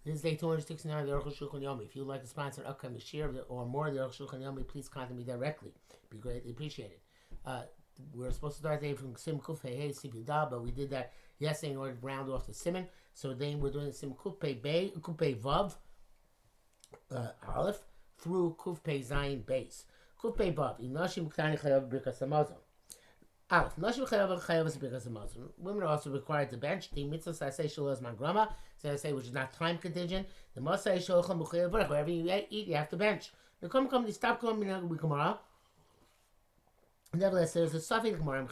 This is day 269 of the Arukh HaShulchan OC. If you would like to sponsor an upcoming share or more of the Arukh HaShulchan OC, please contact me directly. It'd be greatly appreciated. We're supposed to start today from Sim Kuf Hey Sipida, but we did that yesterday in order to round off the Simon. So then we're doing Sim Kuf Pei Vav Aleph through Kuf Pei Zayin Base. Kuf Pei Vav Inashim Ktani Chayav Birkas Hamazon. Aleph Nashim Chayav is Birkas Hamazon. Women are also required to bench. The mitzvah say Shalaz Mangrama, so I say which is not time contingent. The Mosai Sholcham Buchayav Berach. Wherever you eat, you have to bench. The come stop coming Gemara. Nevertheless, there's a suffix Gemara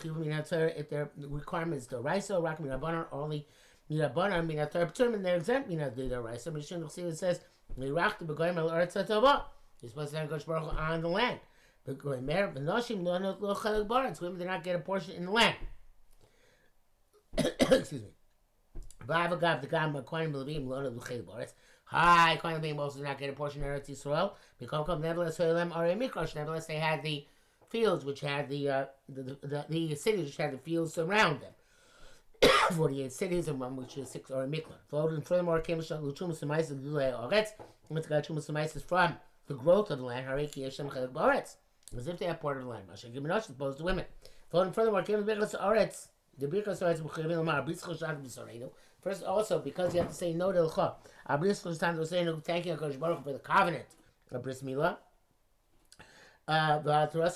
if their requirement is the Raisa, Rak Minabanar, only Minabanar, Minatar Pturim, and they're exempt Minad Raisa. Mishnah it says, Mirach the Begoyim al Eretz Tova. You're supposed to have Kosh Baruch on the land. Begoyim Mer, V'noshim Lo Chalak Baretz. Women do not get a portion in the land. Excuse me. V'avagav the Gam Kohen Melvim Lo Chalak Baretz. Hi, Kohen Melvim also do not get a portion in Eretz Yisrael. Because nevertheless, Soilem are a Mikrosh. Nevertheless, they had the fields which had the cities which had the fields around them. 48 cities and one which is 6 or a mikla. Furthermore, came Luchumus Samaisis Gulei Oretz, which got Chumus Samaisis from the growth of the land, Hareki Yeshem Chelek Baretz, as if they are part of the land. Masha Giminosh opposed to women. Furthermore, came the Birkas Oretz, the Birkas Oretz B'chivin Lamar, Bris Choshan B'Sorenu. First, also, because you have to say no to the L'cha, Bris Choshan B'Sorenu, thanking HaKadosh Baruch for the covenant of Bris Milah. The Torah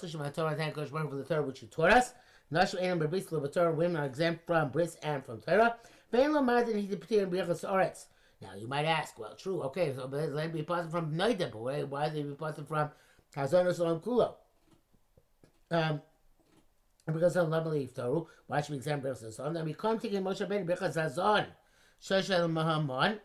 thank Kosh Baruch for the Torah which you taught us. Nashu Einam B'Bris Lo B'Torah, women are exempt from bris and from Torah. Ve'en Lo Ma'adin He Depetir B'Yachas Oretz. Now you might ask, well, true, okay, so but let be positive from Noida, but why they be positive from Hazon Olam Kulo? Because of Lamali Iftaru, why should we exempt B'Yachas Hazon? Then we come to Moshe Ben B'Yachas Hazon. Shoshel Mahamon.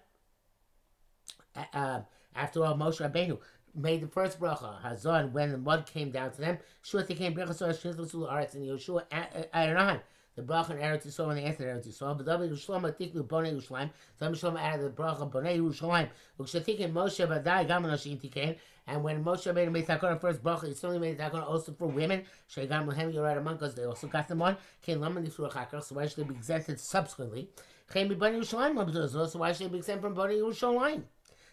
After all, Moshe Rabbeinu made the first bracha, Hazon, when the mud came down to them. Shua came Birchas Aretz and Yoshua Aaron. The bracha in Eretz Yisrael when they entered Eretz Yisrael. But David Yerushalayim Atiklu Bonei Yerushalayim. David Yerushalayim added the bracha Bonei Yerushalayim. Ukshatik Moshe Badai Gam Nashim Tikain. And when Moshe made the first bracha, he certainly made the takon also for women. Shegam Lehem Yored Amon, because they also got them on. Came Laman Yisrael Chakar. So why should they be exempted subsequently? Came Bonei Yerushalayim. So why should they be exempt from Bonei Yerushalayim?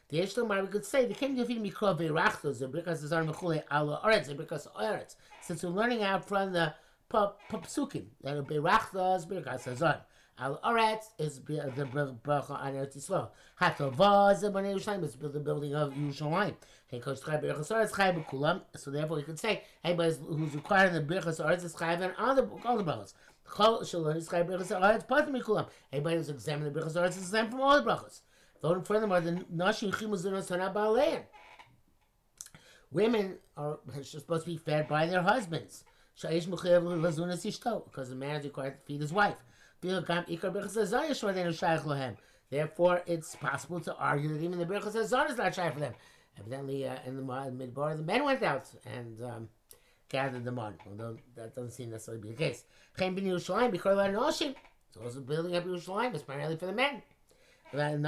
The Yeshlamar, we could say, the King of Mikro Veirachtos, the Birkas Hazar Mechule, Ala Oretz, the Birkas Oretz. Since we're learning out from the Psukim, that Veirachtos, Birkas Hazar. Ala Oretz is the Bracha on Eretz Yisrael. Hatovah, the Bnei Yerushalayim, is the building of Yerushalayim. So therefore, we could say, anybody who's required in the Birkas Oretz is Chayv and all the brachas. Anybody who's examined the Birkas Oretz is exempt from all the brachas. Furthermore, the Nashim Chimuzunos Hana Ba'alein. Women are supposed to be fed by their husbands. Because the man is required to feed his wife. Therefore, it's possible to argue that even the Birchas Hazon is not shy for them. Evidently, in the midbar, the men went out and gathered them on, although that doesn't seem necessarily to be the case. It's also building up Yerushalayim. It's primarily for the men. Women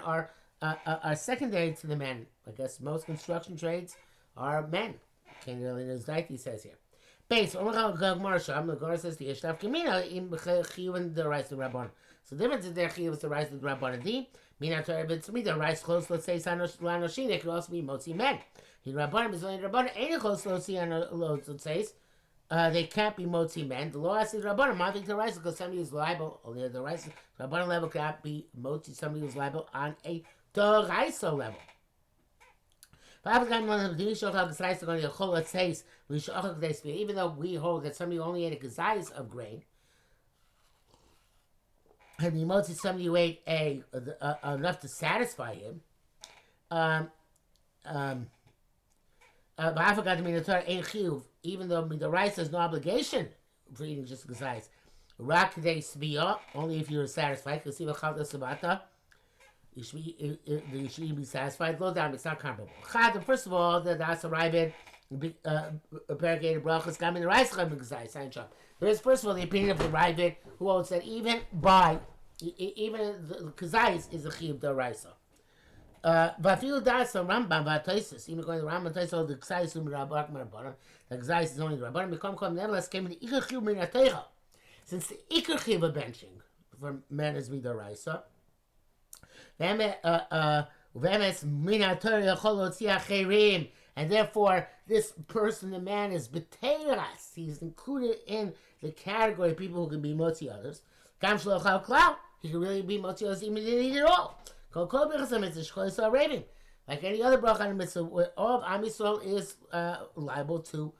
are secondary to the men. I guess most construction trades are men. Can't really know he says here. Base. The Gemara says the Yeshlav Kamina in Chiyuv the rice of Rabban. So the difference is their Chiyuv is the rice of Rabban D. Mina Torah B'Tzmi the rice close. Let's say Sanoshin. They could also be Motzi men. In Rabban is only Rabban. Ain't close. Let's see let's say. They can't be motzi men. The law asks Rabbanim mounting to rice because somebody is liable. Only the rice Rabbanim level cannot be motzi. Somebody who's liable on a deraisa level. Even though we hold that somebody only ate a gazais of grain, and the motzi somebody who ate enough to satisfy him. But I forgot to mean the Torah ain't chiyuv, even though the rice has no obligation for eating just gazais. Rak de sviya, only if you're satisfied. Because even chalta sabata, you should be satisfied. Low down, it's not comparable. First of all, that's a rabbit, variegated brachas, got me the rice chayim gazais. There is first of all the opinion of the rabbit who holds that even the gazais is a chiyuv deraisa. Vafil das Rambam Vatoisis. Even going to the Rambam Toisis, the Gzais Rabbanim, the Gzais is only the Rabbanim. Become nevertheless came in the Iker Chiv Minatecha. Since the Iker Chiv of benching for men is Midaraisa, And therefore, this person, the man, is beteras. He's included in the category of people who can be motzi others. He can really be motzi others even if he didn't eat at all. Like any other bracha in the mitzvah, all of Am Yisrael is liable to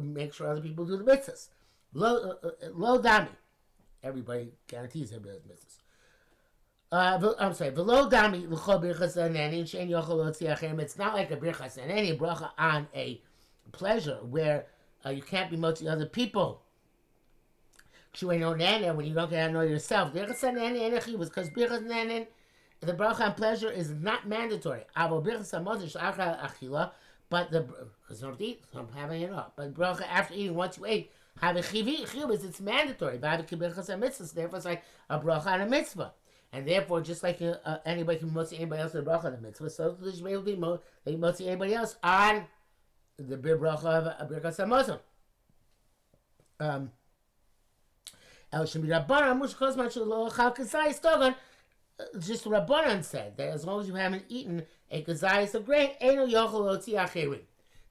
make sure other people do the mitzvahs. Lo dami. Everybody guarantees everybody does mitzvahs. I'm sorry. V'lo dami l'chol birchas hanenin she'en yochel lotzi achem. It's not like a birchas hanenin bracha on a pleasure where you can't be motzi other people. When you don't get to know yourself. Birchas hanenin enechi was because birchas hanenin, the bracha on pleasure is not mandatory. Avo birchas hamotzi sh'achar achila, but because don't eat, so I'm having it up. But bracha after eating, once you ate, have a chiyuvus, it's mandatory. But birchas hamitzvahs, therefore it's like a bracha on a mitzvah. And therefore, just like anybody can motzi anybody else in the bracha on the mitzvah, so the Shmei will be motzi anybody else on the bracha of a birkas hamazon. Just Rabbanan said that as long as you haven't eaten a kazayis of grain,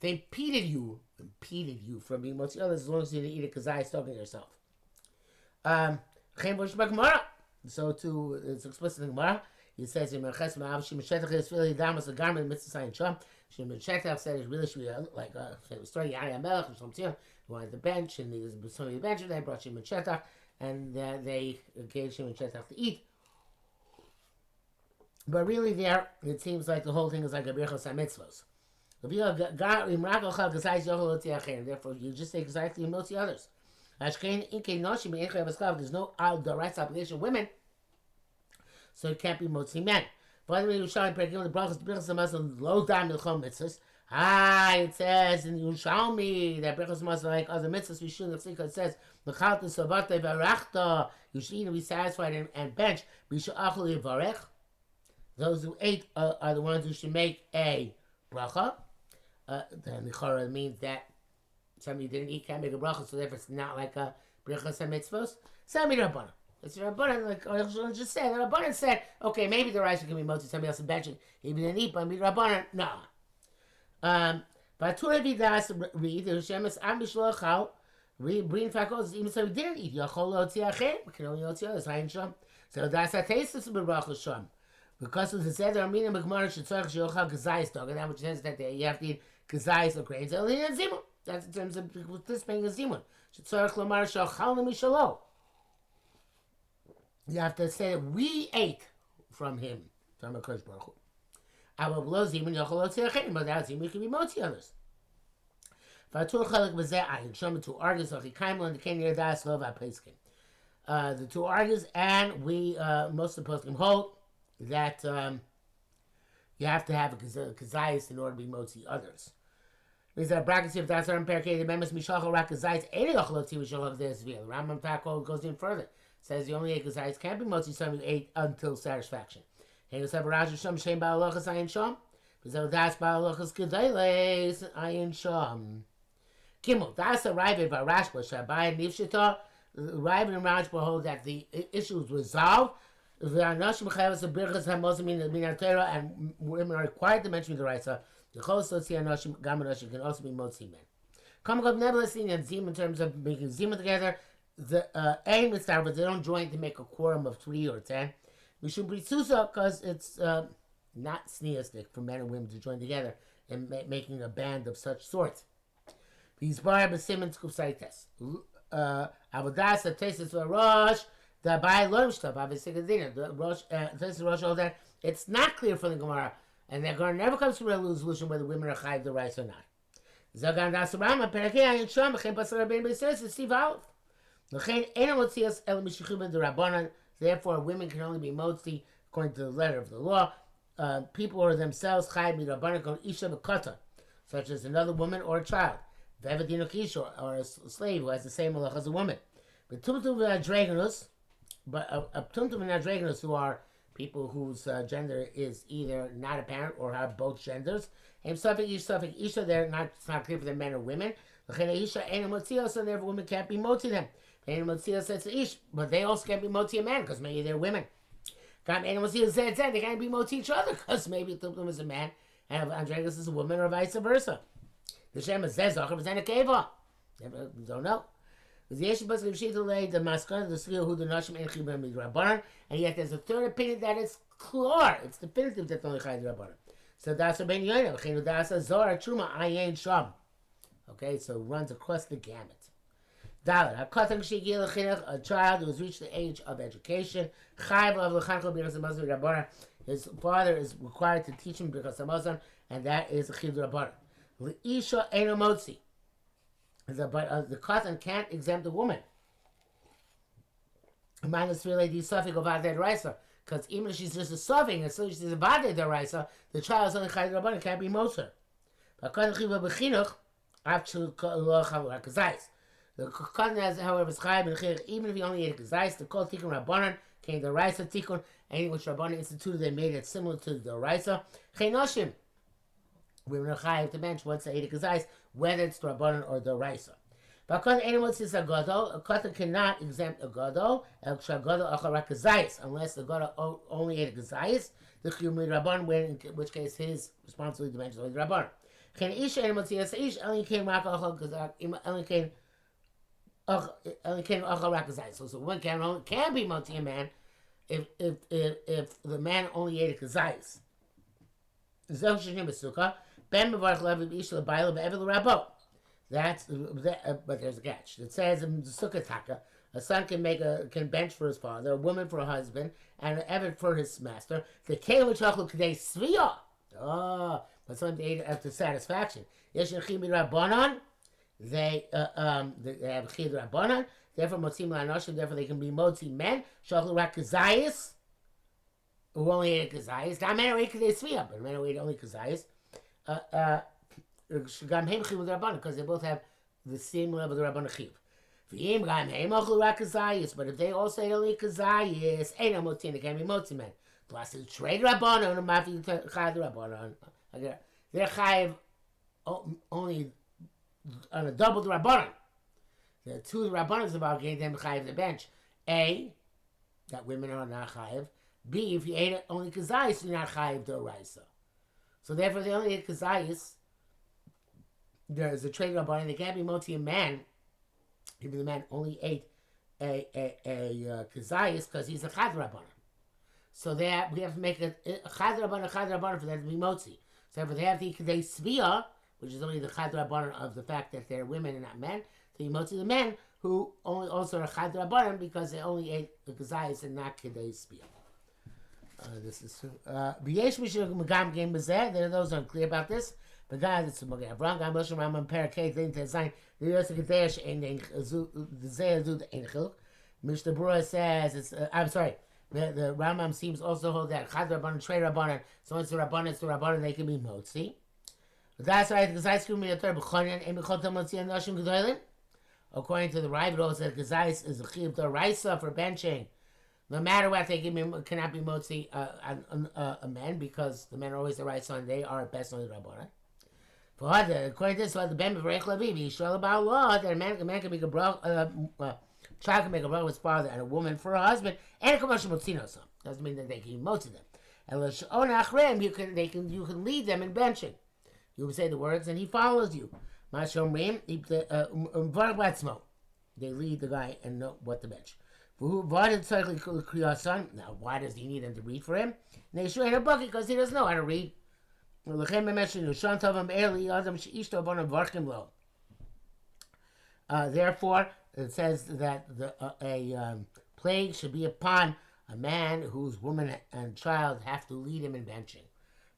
they impeded you from being motzi others as long as you didn't eat a kazayis togan yourself. So too, it's explicit in Gemara. He says in Merches Ma'av Shemeshetach is really damas a garment mitzvah sign sham. Shemeshetach said it really should be like it was starting Yari Amelech or something. He wanted the bench and there was somebody the bench and they brought Shemeshetach and they gave Shemeshetach to eat. But really, there it seems like the whole thing is like a birchos hamitzvos. Therefore, you just say exactly motzi others. There's no direct obligation of women, so it can't be motzi men. But the it says in Yerushalmi that brachas must like other mitzvahs. We shouldn't think it says you should eat and be satisfied and bench. Those who ate are the ones who should make a bracha. Then the chora means that somebody didn't eat can't make a bracha, so therefore it's not like a birchas hamitzvos. Sami Rabbanan. It's Rabbanan, like Arukh HaShulchan just said. The Rabbanan said, okay, maybe the rice can be motzi, somebody else is benching. He didn't eat, but Rabbanan, no. But Torah Vidas read the Shemes Am Bishlochal bring fakos even so he didn't eat. Yachol lotzi achem. We can only lotzi others. Hayin sham. So that's a taste of bracha sham. Because as it said, there are meaning Gemara should tzarich sheyochal kazayis dog, and that which says that you have to eat kazayis or grains. Only in zimun. That's in terms of participating in zimun. Shetzarich lomar sheyochal nemishalo. You have to say that we ate from him, from a Kodesh Baruch Hu. Our below zimun yochal lotzi achem, but that zimun can be motzi others. V'atur chalak b'zeh ayin shom two argues of Chikaimel and the Kenyer Das Lov HaPeskim. The two argues, and we most of the poskim hold that you have to have a kazayis in order to be motzi others. These are brackets of that's our perkei the members mishachal rak kazayis any ochloti mishachal of this veil. Rambam Fakol goes in further. Says the only kazayis can't be motzi something you ate until satisfaction. Hengus have Raja Sham Shem Ba'alochas Ayin Sham. Because that's Ba'alochas Kedeles Ayin Sham. Gimel, that's a Ravid Barashba Shabai Nifshita. Ravid and Rashba hold that the issue is resolved. And women are required to mention the right side. The Chol can also be motzi men. Come up nevertheless in Zim in terms of making Zim together. The aim is that, but they don't join to make a quorum of 3 or 10. We should be Susa because it's not sneistic for men and women to join together in making a band of such sorts. These bar b'simen tkufsaites. Avodas tesis v'rosh. The by learn stuff, obviously, the Rosh, that it's not clear from the Gemara, and the Gemara never comes to a resolution whether women are chayiv the rice or not. Zagan dasarama perakei ayin sham v'chein pasar ben b'yiseres Steve Aleph. L'chein ena motzias el mishichim the Rabbanan. Therefore, women can only be motzi according to the letter of the law. People are themselves chayiv Rabbanan kon isha v'kata, such as another woman or a child, v'evadino kisha or a slave who has the same malach as a woman. But tumtum v'adragonus. But Tumtum and Adragonus, who are people whose gender is either not apparent or have both genders, and Suffolk Isha, it's not clear if they're men or women. Isha and Motzia, so therefore women can't be motzi them. And Motzia says to Ish, but they also can't be motzi a man because maybe they're women. Got animals here said they can't be moti each other because maybe Tuptum is a man and Andregas is a woman or vice versa. The Shem is Zezach is a keva. Don't know. The Yeshiv Basel Shitulay, the Maskana, the Skill, who the Nashim and Chibam Rabbanan, and yet there's a third opinion that is clear. It's definitive that only Chayid Rabbanan. So that's a Ben Yoina, Chenu Dasa Zohar Truma Ayin Sham. Okay, so it runs across the gamut. Dalit, HaKatan Shigil Chinuch, a child who has reached the age of education. Chayv of L'Chancho B'Chas HaMazon Rabbanan. His father is required to teach him B'Chas HaMazon, and that is a Chayid Rabbanan. L'Isha Eino Motzi. But the Katan can't exempt a woman. Minus really suffix of Aded Raisa. Because even if she's just a suffix, and so she's a Baded Raisa, the child is only Chayid Rabbanan, can't be Moser. But Katan Chiva B'Chinuch, after Lo Chavu HaKazais. The Katan has, however, is Chayid B'Chinuch, even if he only ate a Kazais, the Kol Tikkun Rabbanan, came the Raisa Tikkun, anything which Rabbanan instituted, they made it similar to the Raisa. Chenoshim. Women are chayiv to bench once they ate a kazais, whether it's the Rabbanan or the Raisa. But anyone says a gadol, a katan cannot exempt a gadol, unless the gadol only ate a kazais, the chiyum Rabbanan, in which case his responsibility to bench is only the Rabbanan. Can isha anyone say ish only came only came rakazais. So one can be moti a man if the man only ate a kazais. That's but there's a catch. It says in the Sukkah Taka, a son can bench for his father, a woman for a husband, and an eved for his master. The kelim chachlu k'dei svia. But sometimes they after satisfaction. Yesh nechim rabbanon. They have chid rabbanon. Therefore, motzim la'anoshim. Therefore, they can be motzi men. Chachlu rak kazayis. Who only ate kazayis. Not men who ate k'dei svia, but men who ate only kazayis. Because they both have the same level of Rabban Chiv. But if they also ate only kazayis, ain't no motin, it can't be motin men. Plus, it's trade Rabbanon, and Mafi Chayv Rabbanon. They're Chayv only on a double the Rabbanon. There are two Rabbanons about getting them Chayv the bench. A, that women are not Chayv. B, if you ate only kazayis, you're not Chayv the Raisa. So therefore, they only ate kazayis. There is a trade Rabbanon. They can't be moti a man if the man only ate a kazayis because he's a chad Rabbanon. So we have to make a chad Rabbanon for that to be moti. So therefore, they have to eat kadei svia, which is only the chad Rabbanon of the fact that they're women and not men. To be moti the men who only also are chad Rabbanon because they only ate the kazayis and not kadei svia. This is b'yesh mishum megam game bezeh. There are those who are unclear about this. But God, it's Mogen Avraham, God, Moshe Rambam, Parakeh, then to sign the Yosef Kadesh and the Zeh the Enchiluk. Mishnah Berurah says it's. I'm sorry. The Rambam seems also hold that Chad Rabbanan, Trey Rabbanan. So it's the Rabbanan, they can be motzi. But that's right. The Gazais can be a third b'chonin and b'chotam motzi and nashim gedolim. According to the Rav, it says Gazais is a chiyuv d'oraisa for benching. No matter what, they cannot be motzi a men because the men are always the right son. They are at best only Rabbanan. According to this, the Ben Bevarech Levi, Yisrael about law that a man can make a brother, child can make a brother with his father, and a woman for a husband, and a commercial motzino. So doesn't mean that they can motzi them. And you can lead them in benching. You will say the words, and he follows you. They lead the guy and know what to bench. Now, why does he need them to read for him? And they show in a bucket because he doesn't know how to read. Therefore, it says that a plague should be upon a man whose woman and child have to lead him in benching.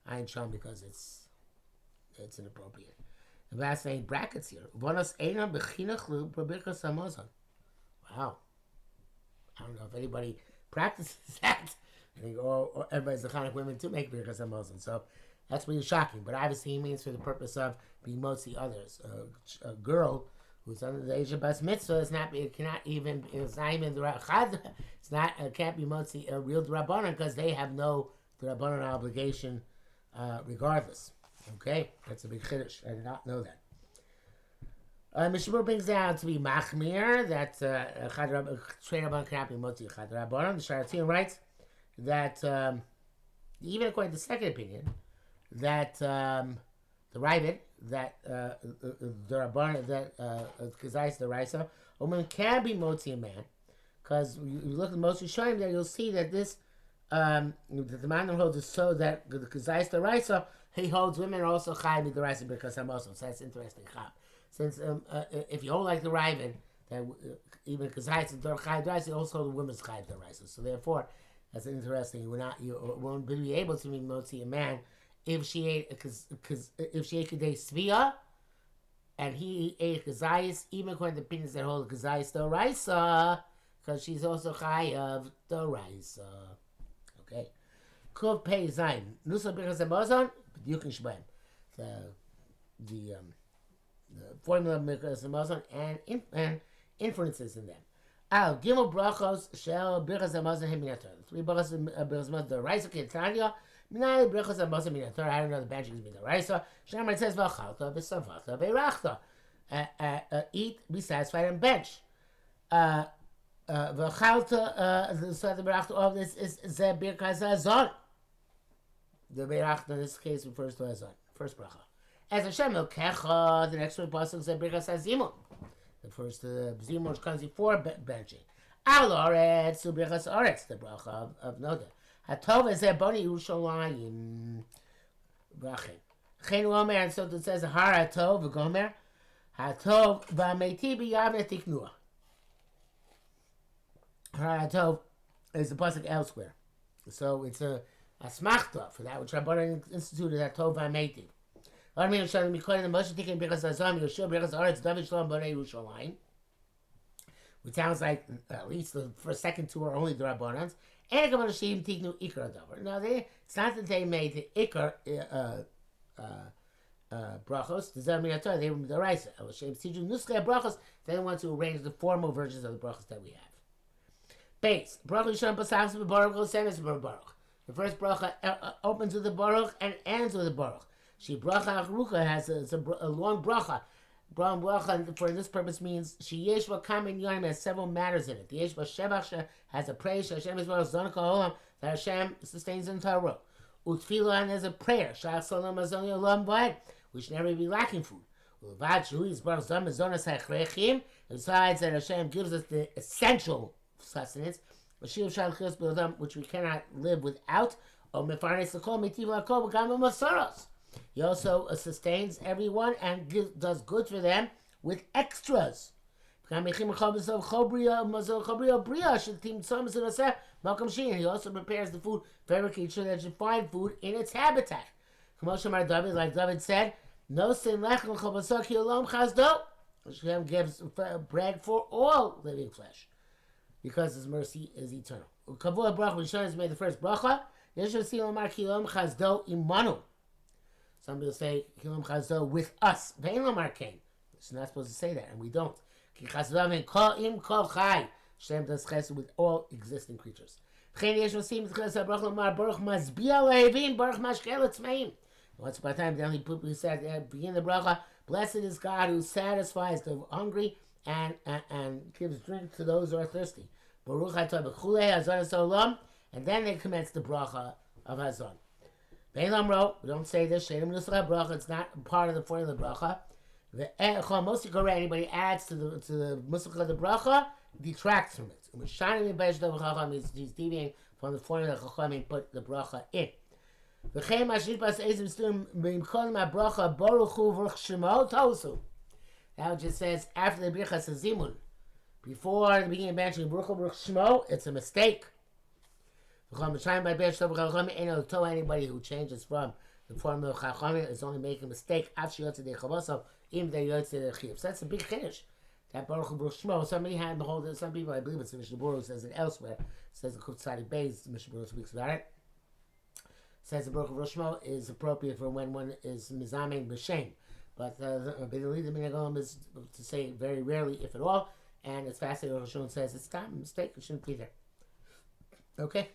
I ain't shown because it's inappropriate. The last name brackets here. Wow. I don't know if anybody practices that. I think everybody's the kind of women to make birkas hamazon. So that's really shocking. But obviously he means for the purpose of being motzi others. A girl who's under the age of bas mitzvah can't be motzi a real drabanan because they have no drabanan obligation regardless. Okay, that's a big chiddush. I did not know that. Mishabur brings down to be machmir that Trei Rabbanan cannot be motzi chad rabbanan. The Sharatzin writes that even according to the second opinion, that the Ravid, that the Rabban, that Kazais the Raisa, a woman can be motzi a man, because you look at the most Rishonim there, you'll see that this that the man holds is so that the Kazais the Raisa, he holds women are also chai with the Raisa because I'm also. So that's interesting. Since if you hold like the Ravid, that even Kazais and chai the Raisa, also the women's chai the Raisa. So therefore, that's interesting. You won't be able to be motzi a man if she ate if she ate kedei svia and he ate kazayis, even according to opinions that hold kazayis the raisa, because she's also chai of the raisa. Okay, kuv pei zayin nusa birchas hamazon b'diukin shbeim. The formula of birchas hamazon and inferences in them. Al gimel brachos shel birchas hamazon heminator. Three brachos birchas hamazon the raisa ketanya. Minai brachos hamazon minator. I don't know the bench is the raisa. Shemar says v'achalta v'savata v'rachta. Eat, be satisfied, and bench. V'chalta, so the berachta of this is ze birkas hazon. The berachta in this case refers to hazon, first bracha. As Hashem elkecha, the next one pasuk ze birkas hazimun. The first zimun which comes before benching. Al oretz to birkas oretz, the bracha of Noda. Hatov is boni Yerushalayim. Brachin. Chen Omer, and so it says Har Hatov v'Gomer. Hatov v'Ameiti b'Yavne tiknua. Har Hatov is the pasuk elsewhere, so it's a smachta for that which Rabbanan instituted. Hatov v'Ameiti. Armin Shalom Mikoyin the Moshe Tikin Birkas Hazam Yoshua Birkas Aretz David Shalom Bonei Yerushalayim. Which sounds like at least the first, second two are only the Rabbanans. And Gavan Hashem Tiknu Ikar Davar. Now it's not that they made the Ikar brachos. The Zerminator they were the Raisa. Hashem Tiju Nuskei brachos. They want to arrange the formal versions of the brachos that we have. Base Brachos Yishon Pasavs Baruch Osemes Baruch. The first bracha opens with the Baruch and ends with the Baruch. She bracha Arukh has a long bracha. Brown bracha for this purpose means she yeshva kamen yonim has several matters in it. The yeshva shebach has a praise. Hashem is well zonaka olam that Hashem sustains the entire world. Utfila and there's a prayer. Shach solam azon yolam v'ed. We should never be lacking food. Uvad shu is baruch zon mezonas ha'chrechim. Besides that Hashem gives us the essential sustenance, which we cannot live without. O mefarnes l'kol mitiv l'kol v'gam masaros. He also sustains everyone and does good for them with extras. He also prepares the food for every creature that should find food in its habitat. Like David said, no sin Hashem gives bread for all living flesh because his mercy is eternal. Is made the first bracha. Some people say Kilam Chazdo with us. It's not supposed to say that, and we don't. Hashem does chesed with all existing creatures. Once upon a time, then he said at the beginning of the bracha, blessed is God who satisfies the hungry and gives drink to those who are thirsty. And then they commence the bracha of Hazon. Beilam wrote, we don't say this, it's not part of the formula of the bracha. Anybody adds to the musika of the bracha, detracts from it. Means he's deviating from the formula that Chachamim put the bracha in. Now it just says, after the birchas hazimun, before the beginning of mentioning Baruch Shmo, it's a mistake. Anybody who changes from the formula of Chachamim is only making a mistake. Even though you're the chiyuv. So that's a big chiddush. That Baruch Shmo. Somebody had the whole. Some people, I believe it's the Mishnah Berurah says it elsewhere. It says the Kutzadi Beis. Mishnah Berurah speaks about it. Says the Baruch Shmo is appropriate for when one is mizamein b'shem. But the minhag is to say it very rarely, if at all. And it's fascinating. Rosh Hashanah says it's not a mistake. It shouldn't be there. Okay.